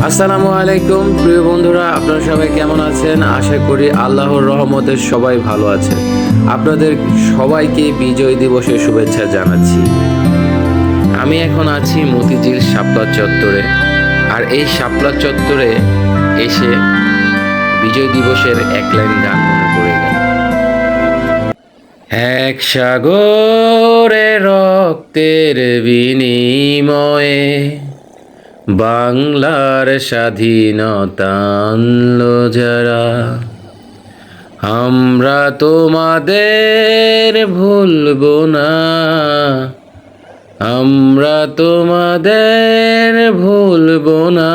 আসসালামু আলাইকুম প্রিয় বন্ধুরা, আপনারা সবাই কেমন আছেন? আশা করি আল্লাহর রহমতে সবাই ভালো আছেন। আপনাদের সবাইকে বিজয় দিবসের শুভেচ্ছা জানাচ্ছি। আমি এখন আছি মতিঝিল শাপলা চত্বরে, আর এই শাপলা চত্বরে এসে বিজয় দিবসের এক লাইন গান মনে পড়ে গেল। এক সাগরে রক্তের বিনিময়ে বাংলার স্বাধীনতা আনলো যারা, আমরা তোমাদের ভুলবো না, আমরা তোমাদের ভুলবো না।